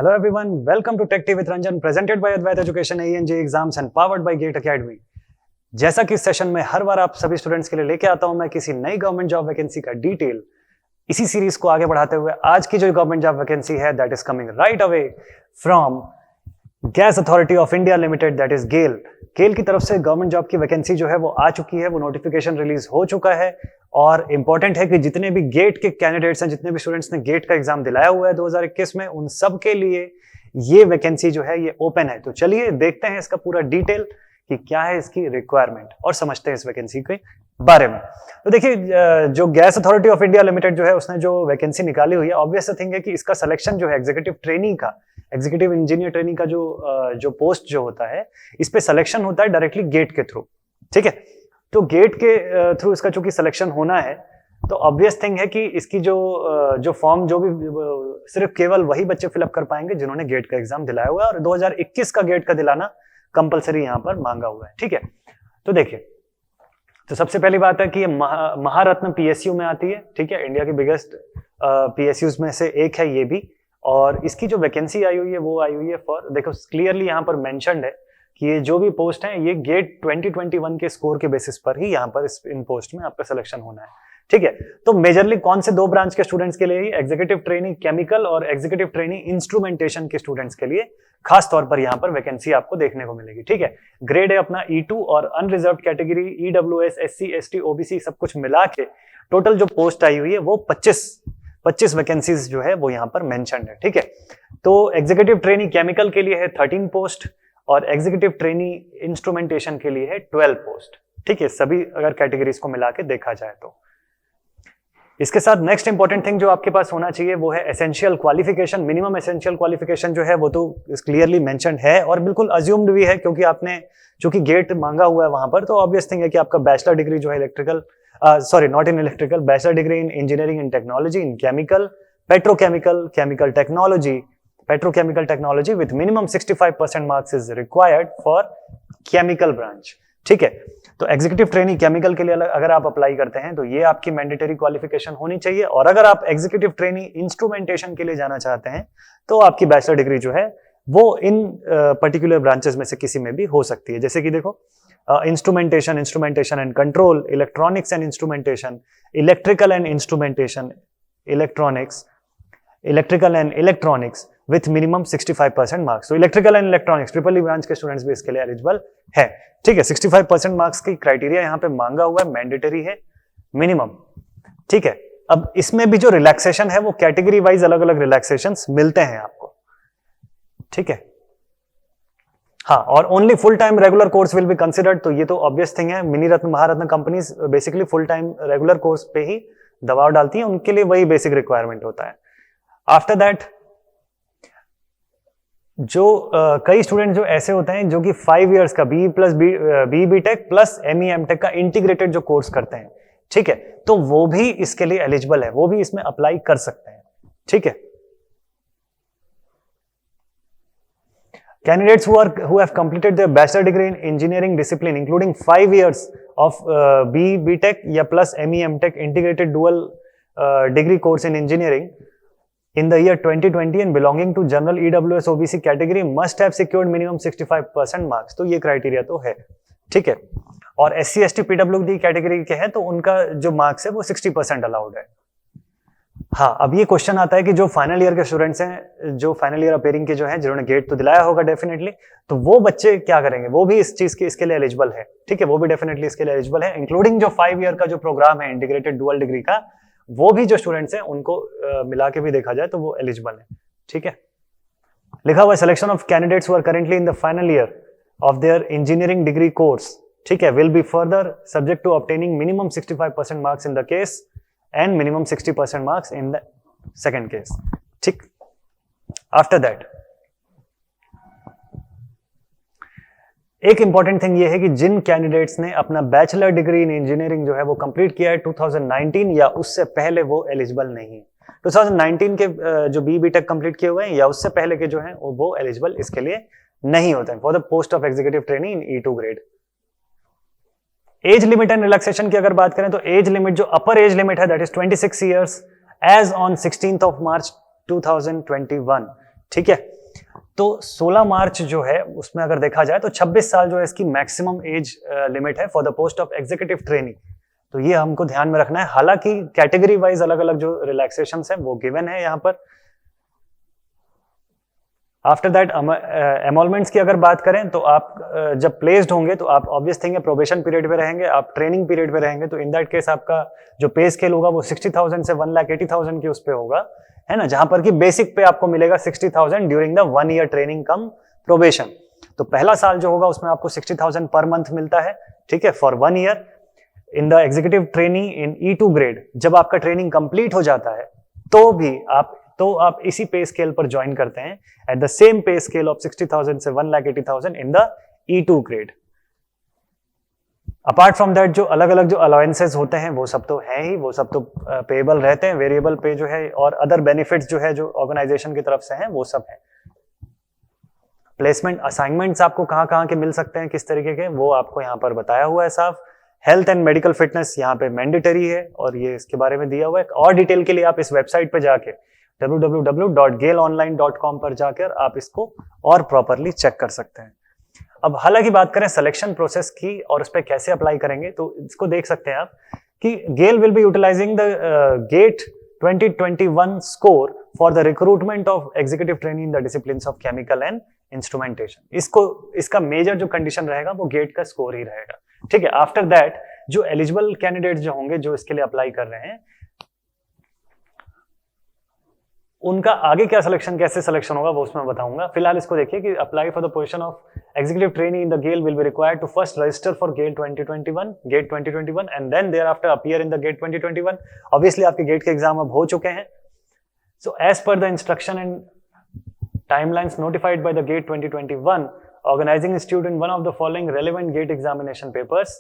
Hello everyone, welcome to Tech Tea with Ranjan, presented by Advait Education ANJ Exams and powered by GATE Academy। जैसा कि इस session में हर बार आप सभी students के लिए लेके आता हूं मैं किसी नई गवर्नमेंट जॉब वैकेंसी का डिटेल। इसी सीरीज को आगे बढ़ाते हुए आज की जो गवर्नमेंट जॉब वैकेंसी है that is coming right away from Gas Authority of India Limited, that is GAIL. GAIL की तरफ से गवर्नमेंट जॉब की वैकेंसी जो है वो आ चुकी है, वो नोटिफिकेशन रिलीज हो चुका है। और इंपॉर्टेंट है कि जितने भी गेट के कैंडिडेट्स हैं, जितने भी स्टूडेंट्स ने गेट का एग्जाम दिलाया हुआ है 2021 में, उन सब के लिए ये वैकेंसी जो है ये ओपन है। तो चलिए देखते हैं इसका पूरा डिटेल कि क्या है इसकी रिक्वायरमेंट और समझते हैं इस वैकेंसी के बारे में। तो देखिए, जो gas Authority of India limited जो है उसने जो वैकेंसी निकाली हुई है, ऑब्वियस थिंग है कि इसका सिलेक्शन जो है एग्जीक्यूटिव ट्रेनी का, एग्जीक्यूटिव इंजीनियर ट्रेनिंग का जो पोस्ट जो होता है, इस पे सिलेक्शन होता है डायरेक्टली गेट के थ्रू। ठीक है, तो गेट के थ्रू इसका चूंकि सिलेक्शन होना है तो ऑब्वियस थिंग है कि इसकी जो फॉर्म जो भी सिर्फ केवल वही बच्चे फिलअप कर पाएंगे जिन्होंने गेट का एग्जाम दिलाया हुआ है, और 2021 का गेट का दिलाना कंपलसरी यहां पर मांगा हुआ है। ठीक है, तो देखिए, तो सबसे पहली बात है कि ये महारत्न पीएसयू में आती है। ठीक है, इंडिया की बिगेस्ट पीएसयूज में से एक है ये भी। और इसकी जो वैकेंसी आई हुई है वो आई हुई है फॉर, देखो क्लियरली यहाँ पर मेंशन्ड है कि ये जो भी पोस्ट है ये गेट 2021 के स्कोर के बेसिस पर ही यहाँ पर इन पोस्ट में आपका सिलेक्शन होना है। ठीक है, तो मेजरली कौन से दो ब्रांच के स्टूडेंट्स के लिए ही, एग्जीक्यूटिव ट्रेनिंग केमिकल और एग्जीक्यूटिव ट्रेनिंग इंस्ट्रूमेंटेशन के स्टूडेंट्स के लिए खास तौर पर यहाँ पर वैकेंसी आपको देखने को मिलेगी। ठीक है, ग्रेड है अपना E2 और unreserve category EWS SC ST OBC सब कुछ मिला के टोटल जो पोस्ट आई हुई है वो 25 वैकेंसीज जो है वो यहाँ पर मेंशन्ड है। ठीक है, तो एग्जीक्यूटिव ट्रेनिंग केमिकल के लिए है 13 पोस्ट और एग्जीक्यूटिव ट्रेनिंग इंस्ट्रूमेंटेशन के लिए है 12 पोस्ट। ठीक है, सभी अगर कैटेगरीज को मिला के देखा जाए तो। इसके साथ नेक्स्ट इंपॉर्टेंट थिंग जो आपके पास होना चाहिए वो है essential qualification. Minimum essential qualification जो है वो तो क्लियरली मेंशन्ड है और बिल्कुल अज्यूम्ड भी है, क्योंकि आपने चूंकि गेट मांगा हुआ है वहां पर, तो ऑब्वियस थिंग है कि आपका बैचलर डिग्री जो है not in electrical, bachelor degree in engineering in technology in chemical, petrochemical, petrochemical technology with minimum 65% marks is required for chemical branch. ठीक है, तो एग्जीक्यूटिव ट्रेनिंग केमिकल के लिए अगर आप अप्लाई करते हैं तो ये आपकी मैंडेटरी क्वालिफिकेशन होनी चाहिए। और अगर आप एग्जीक्यूटिव ट्रेनिंग इंस्ट्रूमेंटेशन के लिए जाना चाहते हैं तो आपकी बैचलर डिग्री जो है वो इन पर्टिकुलर ब्रांचेस में से किसी में भी हो सकती है। जैसे कि देखो, instrumentation and control, electronics and instrumentation, electrical and instrumentation, electrical and electronics with minimum 65% marks. तो electrical and electronics triple E branch के स्टूडेंट्स भी इसके लिए एलिजिबल है। ठीक है, 65% मार्क्स की क्राइटेरिया यहाँ पे मांगा हुआ है, मैंडेटरी है, मिनिमम। ठीक है, अब इसमें भी जो रिलैक्सेशन है वो कैटेगरी वाइज अलग अलग रिलैक्सेशंस मिलते हैं आपको। ठीक है, हाँ, और only full time regular course will be considered. तो ये तो ऑब्वियस थिंग है, Miniratna Maharatna companies basically full time regular course पे ही दबाव डालती है, उनके लिए वही बेसिक रिक्वायरमेंट होता है। आफ्टर दैट जो कई स्टूडेंट जो ऐसे होते हैं जो कि 5 इयर्स का BE tech plus ME MTech का इंटीग्रेटेड जो कोर्स करते हैं, ठीक है, तो वो भी इसके लिए एलिजिबल है, वो भी इसमें अप्लाई कर सकते हैं। ठीक है, candidates who have completed their bachelor degree in engineering discipline including 5 years of BE Tech या plus ME MTech integrated dual degree course in engineering in the year 2020 and belonging to general EWS OBC category must have secured minimum 65% marks। तो ये criteria तो है। ठीक है, और SC ST PWD category के हैं तो उनका जो मार्क्स है वो 60% अलाउड है। हाँ, अब ये क्वेश्चन आता है कि जो फाइनल ईयर के स्टूडेंट्स हैं, जो फाइनल ईयर अपेयरिंग के जो हैं, जिन्होंने गेट तो दिलाया होगा डेफिनेटली, तो वो बच्चे क्या करेंगे? वो भी इस चीज के इसके लिए एलिजिबल है। ठीक है, वो भी डेफिनेटली इसके लिए एलिजिबल है, इंक्लूडिंग जो 5 ईयर का जो प्रोग्राम है इंटीग्रेटेड डुअल डिग्री का, वो भी जो स्टूडेंट्स हैं उनको मिला के भी देखा जाए तो वो एलिजिबल है। ठीक है, लिखा हुआ selection of candidates who are currently in the final year of their engineering degree course, ठीक है, will be further subject to obtaining minimum 65% marks in the case and minimum 60% marks in the second case। ठीक, after that एक important thing ये है कि जिन candidates ने अपना bachelor degree in engineering जो है वो कंप्लीट किया है 2019 या उससे पहले, वो एलिजिबल नहीं है। 2019 के जो BE टेक कंप्लीट किए हुए हैं या उससे पहले के जो हैं वो एलिजिबल इसके लिए नहीं होते हैं for the post of executive training in E2 grade. Age limit and relaxation की अगर बात करें तो एज लिमिट, जो अपर एज लिमिट है that is 26 years age on 16th of March 2021। ठीक है। तो 16 मार्च जो है उसमें अगर देखा जाए तो 26 साल जो है इसकी मैक्सिमम एज लिमिट है for the post of executive trainee. तो ये हमको ध्यान में रखना है। हालांकि कैटेगरी वाइज अलग अलग जो रिलैक्सेशंस हैं वो गिवन है यहाँ पर। आफ्टर दैट एमोलमेंट्स की अगर बात करें तो आप जब प्लेस्ड होंगे तो आप ऑब्वियस थिंग है प्रोबेशन पीरियड पे रहेंगे, आप ट्रेनिंग पीरियड पे रहेंगे, तो इन दैट केस आपका जो पे स्केल होगा वो 60,000 से 1,80,000 के उस पे होगा, है ना, जहां पर कि बेसिक पे आपको मिलेगा 60,000 during the 1 ear training come probation. तो पहला साल जो होगा उसमें आपको 60,000 पर मंथ मिलता है, ठीक है, for 1 year. In the executive trainee in E2 grade जब आपका ट्रेनिंग कंप्लीट हो जाता है तो आप इसी पे स्केल पर ज्वाइन करते हैं एट द सेम पे स्केल ऑफ 60,000 से 1,80,000 in the E2 grade. Apart from that जो अलग अलग जो अलाउंसेस होते हैं वो सब तो है ही, वो सब तो पेएबल रहते हैं, वेरिएबल पे जो है और अदर बेनिफिट्स जो है जो ऑर्गेनाइजेशन की तरफ से हैं वो सब है। प्लेसमेंट असाइनमेंट्स आपको कहां कहां के मिल सकते हैं, किस तरीके के, वो आपको यहाँ पर बताया हुआ है साफ। हेल्थ एंड मेडिकल फिटनेस यहाँ पे मैंडेटरी है और ये इसके बारे में दिया हुआ है। और डिटेल के लिए आप इस वेबसाइट पे जाके www.galeonline.com पर जाकर आप इसको और प्रॉपरली चेक कर सकते हैं। अब हालांकि बात करें सिलेक्शन प्रोसेस की और उस पर कैसे अप्लाई करेंगे, तो इसको देख सकते हैं आप कि GAIL will be utilising the GATE 2021 score for the recruitment of executive trainee in the disciplines of chemical and instrumentation. इसका मेजर जो कंडीशन रहेगा वो गेट का स्कोर ही रहेगा, ठीक है। आफ्टर दैट जो एलिजिबल कैंडिडेट्स जो होंगे जो इसके लिए अप्लाई कर रहे हैं उनका आगे क्या सिलेक्शन, कैसे सिलेक्शन होगा वो उसमें बताऊंगा। फिलहाल इसको देखिए कि apply for the position of executive trainee in the GAIL will be required to first register for GATE 2021 and then thereafter appear in the GATE 2021। Obviously आपके गेट के एग्जाम अब हो चुके हैं। So as per the instruction and timelines notified by the GATE 2021, organizing institute in one of the following relevant GATE examination papers,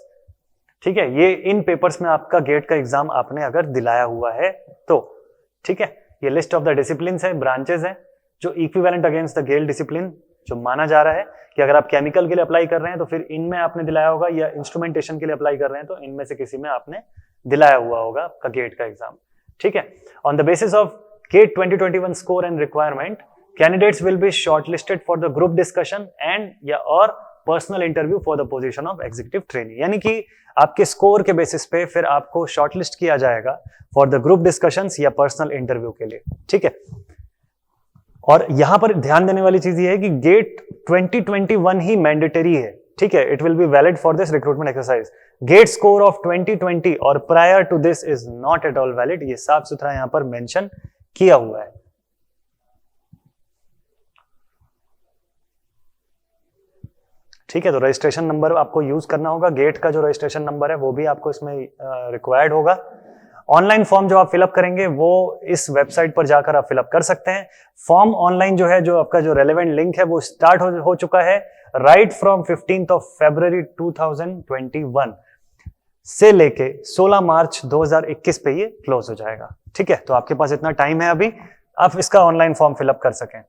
ठीक है, ये इन papers में आपका गेट का एग्जाम आपने अगर दिलाया हुआ है तो, ठीक है। ये लिस्ट ऑफ द डिसिप्लिन है, ब्रांचेस हैं जो equivalent against the GAIL discipline जो माना जा रहा है कि अगर आप केमिकल के लिए अप्लाई कर रहे हैं तो फिर इनमें आपने दिलाया होगा, या इंस्ट्रूमेंटेशन के लिए अप्लाई कर रहे हैं तो इनमें से किसी में आपने दिलाया हुआ होगा आपका गेट का एग्जाम, ठीक है। On the basis of GATE 2021 score and requirement, candidates will be shortlisted for the group discussion and या और personal interview for the position of executive trainee। यानी कि आपके स्कोर के बेसिस पे फिर आपको शॉर्टलिस्ट किया जाएगा फॉर द ग्रुप डिस्कशंस या पर्सनल इंटरव्यू के लिए, ठीक है। और यहां पर ध्यान देने वाली चीज ये है कि गेट 2021 ही मैंडेटरी है, ठीक है। It will be valid for this recruitment exercise. GATE score of 2020 और prior to this is not at all valid, ये साफ सुथरा यहां पर मेंशन किया हुआ है, ठीक है। तो रजिस्ट्रेशन नंबर आपको यूज करना होगा, गेट का जो रजिस्ट्रेशन नंबर है वो भी आपको इसमें रिक्वायर्ड होगा। ऑनलाइन फॉर्म जो आप फिलअप करेंगे वो इस वेबसाइट पर जाकर आप फिलअप कर सकते हैं। फॉर्म ऑनलाइन जो है, जो आपका जो रेलेवेंट लिंक है वो स्टार्ट हो चुका है राइट फ्रॉम 15 फरवरी 2021 से लेके 16 मार्च 2021 पे ये क्लोज हो जाएगा, ठीक है। तो आपके पास इतना टाइम है अभी, आप इसका ऑनलाइन फॉर्म फिलअप कर सकें।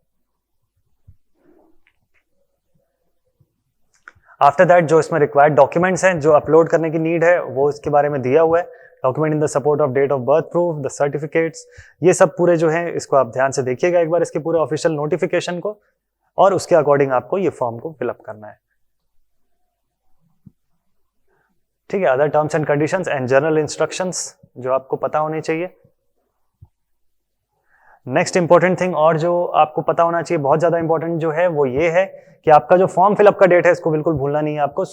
आफ्टर दैट जो इसमें रिक्वायर्ड डॉक्यूमेंट्स हैं जो अपलोड करने की नीड है वो इसके बारे में दिया हुआ है। Document in the support of date of birth proof, the certificates, ये सब पूरे जो हैं इसको आप ध्यान से देखिएगा एक बार इसके पूरे ऑफिशियल नोटिफिकेशन को, और उसके अकॉर्डिंग आपको ये फॉर्म को फिलअप करना है, ठीक है। Other terms and conditions and general instructions जो आपको पता होने चाहिए। नेक्स्ट इंपॉर्टेंट थिंग और जो आपको पता होना चाहिए, बहुत ज्यादा इंपॉर्टेंट जो है वो ये है कि आपका जो फॉर्म फिलअप का डेट है इसको बिल्कुल भूलना नहीं है आपको।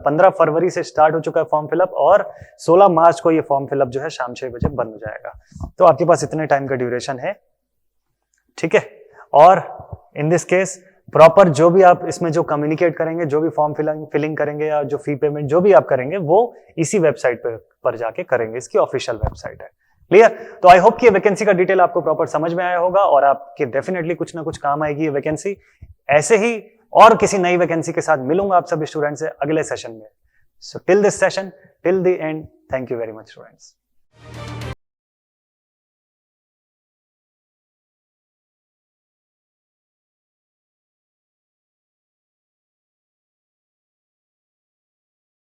15 फरवरी से स्टार्ट हो चुका है फॉर्म फिलअप और 16 मार्च को ये फॉर्म फिलअप जो है शाम 6 बजे बंद हो जाएगा। तो आपके पास इतने टाइम का ड्यूरेशन है, ठीक है। और इन दिस केस प्रॉपर जो भी आप इसमें जो कम्युनिकेट करेंगे, जो भी फॉर्म फिलिंग करेंगे या जो फी पेमेंट जो भी आप करेंगे वो इसी वेबसाइट पर जाके करेंगे, इसकी ऑफिशियल वेबसाइट है। क्लियर? तो आई होप कि वैकेंसी का डिटेल आपको प्रॉपर समझ में आया होगा और आपके डेफिनेटली कुछ ना कुछ काम आएगी ये वैकेंसी। ऐसे ही और किसी नई वैकेंसी के साथ मिलूंगा आप सभी स्टूडेंट से अगले सेशन में। So till this session, till the end, thank you very much students.